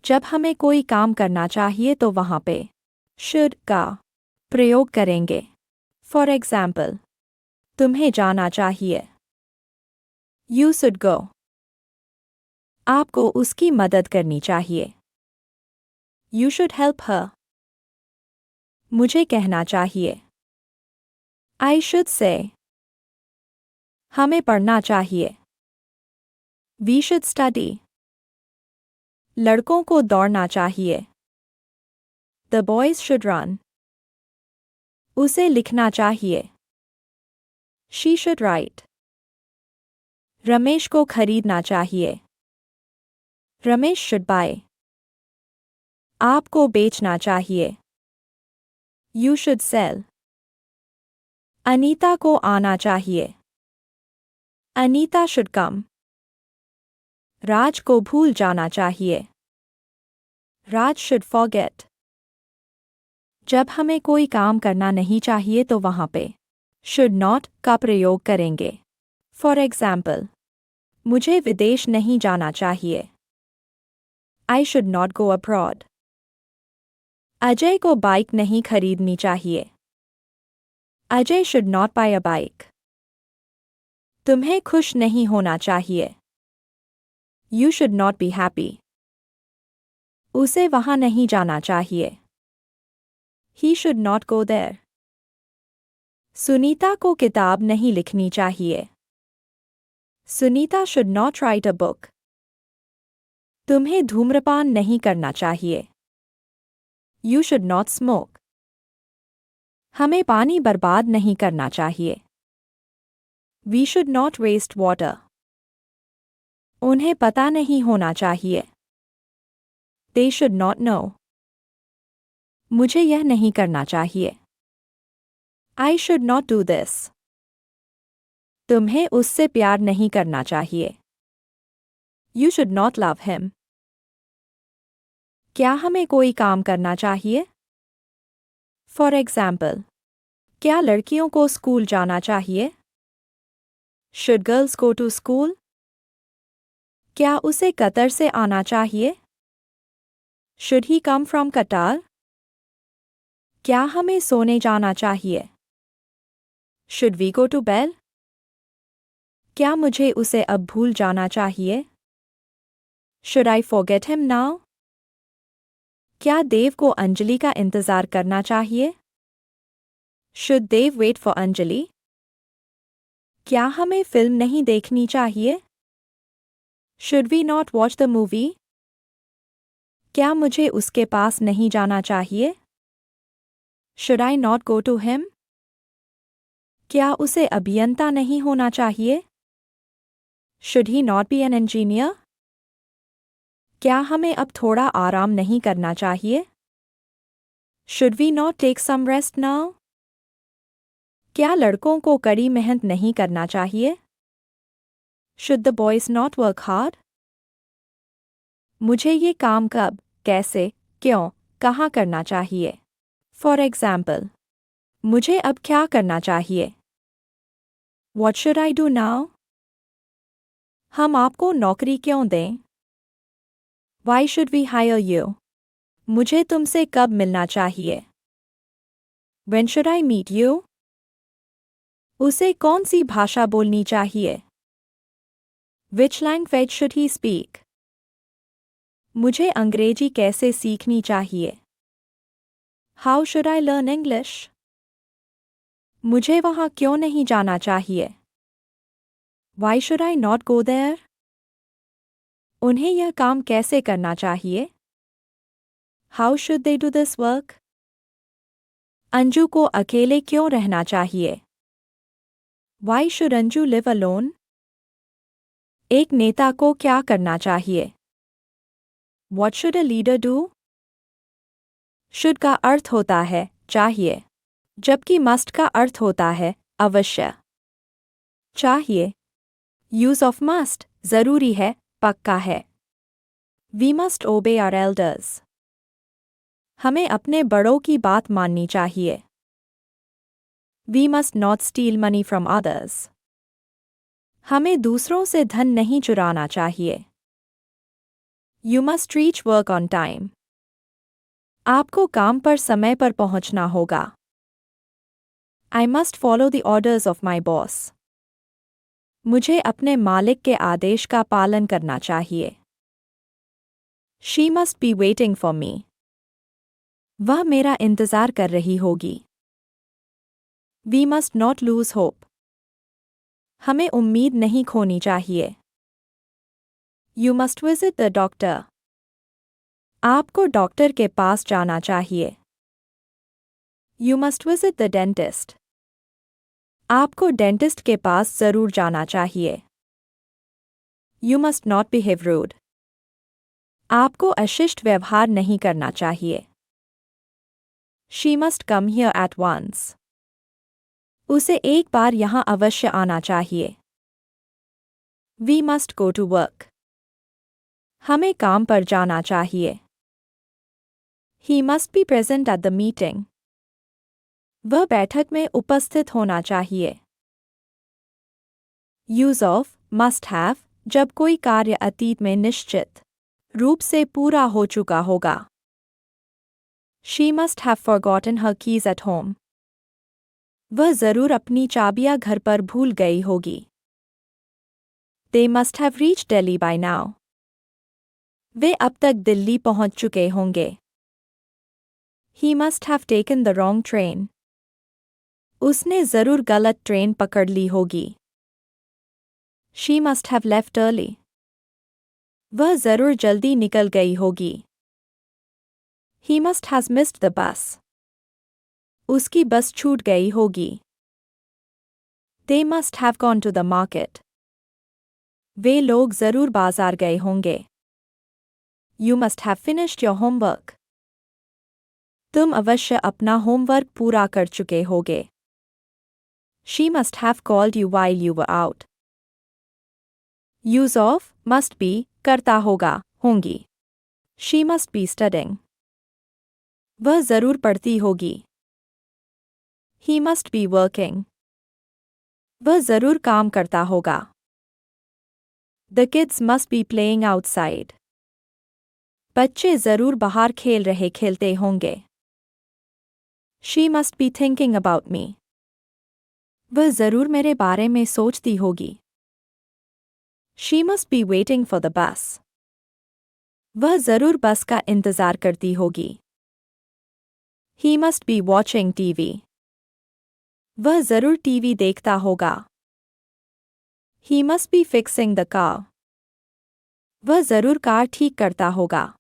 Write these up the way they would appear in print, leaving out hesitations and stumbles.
जब हमें कोई काम करना चाहिए तो वहाँ पे should का प्रयोग करेंगे। फॉर एग्जाम्पल, तुम्हें जाना चाहिए। You should go। आपको उसकी मदद करनी चाहिए। You should help her। मुझे कहना चाहिए। I should say। हमें पढ़ना चाहिए। We should study। लड़कों को दौड़ना चाहिए। The boys should run। उसे लिखना चाहिए। She should write। रमेश को खरीदना चाहिए। Ramesh should buy। आपको बेचना चाहिए। You should sell। अनीता को आना चाहिए। Anita should come। राज को भूल जाना चाहिए। राज should forget। जब हमें कोई काम करना नहीं चाहिए तो वहाँ पे should not का प्रयोग करेंगे। फॉर एग्जाम्पल, मुझे विदेश नहीं जाना चाहिए। I should not go abroad। Ajay को बाइक नहीं खरीदनी चाहिए। Ajay should not buy a bike। तुम्हें खुश नहीं होना चाहिए। You should not be happy। उसे वहाँ नहीं जाना चाहिए। He should not go there। Sunita को किताब नहीं लिखनी चाहिए। Sunita should not write a book। तुम्हें धूम्रपान नहीं करना चाहिए। You should not smoke। हमें पानी बर्बाद नहीं करना चाहिए। We should not waste water। उन्हें पता नहीं होना चाहिए। They should not know। मुझे यह नहीं करना चाहिए। I should not do this। तुम्हें उससे प्यार नहीं करना चाहिए। You should not love him। क्या हमें कोई काम करना चाहिए? फॉर एग्जाम्पल, क्या लड़कियों को स्कूल जाना चाहिए? Should girls go to school? क्या उसे कतर से आना चाहिए? Should he come from Qatar? क्या हमें सोने जाना चाहिए? Should we go to bed? क्या मुझे उसे अब भूल जाना चाहिए? Should I forget him now? क्या देव को अंजलि का इंतजार करना चाहिए? Should Dev wait for Anjali? क्या हमें फिल्म नहीं देखनी चाहिए? Should we not watch the movie? क्या मुझे उसके पास नहीं जाना चाहिए? Should I not go to him? क्या उसे अभियंता नहीं होना चाहिए? Should he not be an engineer? क्या हमें अब थोड़ा आराम नहीं करना चाहिए? Should we not take some rest now? क्या लड़कों को कड़ी मेहनत नहीं करना चाहिए? Should the boys not work hard? मुझे ये काम कब, कैसे, क्यों, कहाँ करना चाहिए? फॉर एग्जाम्पल, मुझे अब क्या करना चाहिए? What should I do now? हम आपको नौकरी क्यों दें? Why should we hire you? मुझे तुमसे कब मिलना चाहिए? When should I meet you? उसे कौन सी भाषा बोलनी चाहिए? Which language should he speak? मुझे अंग्रेजी कैसे सीखनी चाहिए? How should I learn English? मुझे वहाँ क्यों नहीं जाना चाहिए? Why should I not go there? उन्हें यह काम कैसे करना चाहिए? How should they do this work? Anju को अकेले क्यों रहना चाहिए? Why should Anju live alone? एक नेता को क्या करना चाहिए? What should a leader do? Should का अर्थ होता है चाहिए, जबकि must का अर्थ होता है अवश्य। चाहिए, use of must जरूरी है, पक्का है। We must obey our elders। हमें अपने बड़ों की बात माननी चाहिए। We must not steal money from others। हमें दूसरों से धन नहीं चुराना चाहिए। You must reach work on time. आपको काम पर समय पर पहुंचना होगा. I must follow the orders of my boss. मुझे अपने मालिक के आदेश का पालन करना चाहिए. She must be waiting for me. वह मेरा इंतजार कर रही होगी. We must not lose hope. हमें उम्मीद नहीं खोनी चाहिए. You must visit the doctor. आपको डॉक्टर के पास जाना चाहिए. You must visit the dentist. आपको डेंटिस्ट के पास जरूर जाना चाहिए. You must not behave rude. आपको अशिष्ट व्यवहार नहीं करना चाहिए. She must come here at once. उसे एक बार यहाँ अवश्य आना चाहिए. We must go to work. हमें काम पर जाना चाहिए. He must be present at the meeting. वह बैठक में उपस्थित होना चाहिए. Use of must have जब कोई कार्य अतीत में निश्चित रूप से पूरा हो चुका होगा. She must have forgotten her keys at home. वह जरूर अपनी चाबियां घर पर भूल गई होगी. They must have reached Delhi by now. वे अब तक दिल्ली पहुंच चुके होंगे. He must have taken the wrong train. उसने जरूर गलत ट्रेन पकड़ ली होगी. She must have left early. वह जरूर जल्दी निकल गई होगी. He must has missed the bus. उसकी बस छूट गई होगी. They must have gone to the market. वे लोग जरूर बाजार गए होंगे. You must have finished your homework. तुम अवश्य अपना होमवर्क पूरा कर चुके होगे. She must have called you while you were out. Use of must be करता होगा, होंगी. She must be studying. वह जरूर पढ़ती होगी. He must be working. वह जरूर काम करता होगा. The kids must be playing outside. बच्चे जरूर बाहर खेल रहे खेलते होंगे. She must be thinking about me. वह जरूर मेरे बारे में सोचती होगी. She must be waiting for the bus. वह जरूर बस का इंतजार करती होगी. He must be watching TV. वह जरूर टीवी देखता होगा. He must be fixing the car. वह जरूर कार ठीक करता होगा.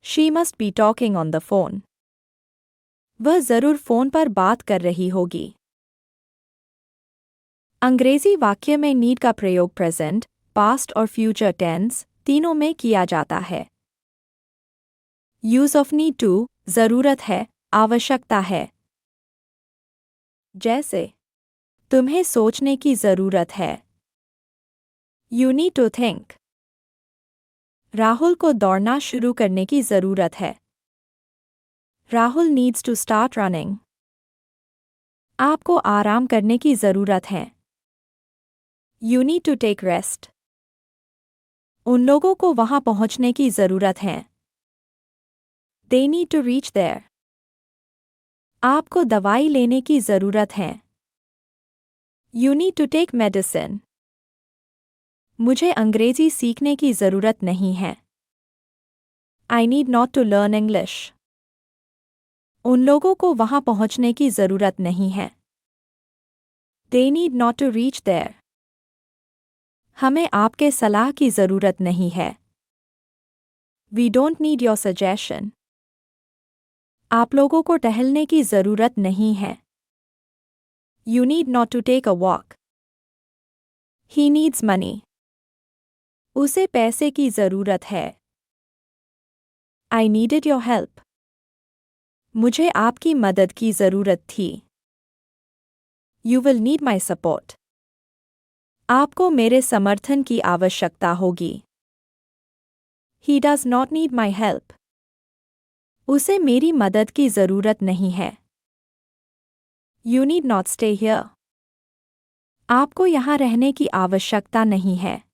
She must be talking on the phone. वह जरूर फोन पर बात कर रही होगी. अंग्रेजी वाक्य में नीड का प्रयोग प्रेजेंट, पास्ट और फ्यूचर टेंस तीनों में किया जाता है. यूज ऑफ नीड टू जरूरत है, आवश्यकता है. जैसे तुम्हें सोचने की जरूरत है. You need to think. Rahul को दौड़ना शुरू करने की जरूरत है. Rahul needs to start running. आपको आराम करने की जरूरत है. You need to take rest. उन लोगों को वहां पहुंचने की जरूरत है. They need to reach there. आपको दवाई लेने की जरूरत है. You need to take medicine. मुझे अंग्रेजी सीखने की जरूरत नहीं है. I need not to learn English. उन लोगों को वहां पहुंचने की जरूरत नहीं है. They need not to reach there. हमें आपके सलाह की जरूरत नहीं है. We don't need your suggestion. आप लोगों को टहलने की जरूरत नहीं है. You need not to take a walk. He needs money. उसे पैसे की जरूरत है. I needed your help. मुझे आपकी मदद की जरूरत थी. You will need my support. आपको मेरे समर्थन की आवश्यकता होगी. He does not need my help. उसे मेरी मदद की जरूरत नहीं है. You need not stay here. आपको यहाँ रहने की आवश्यकता नहीं है.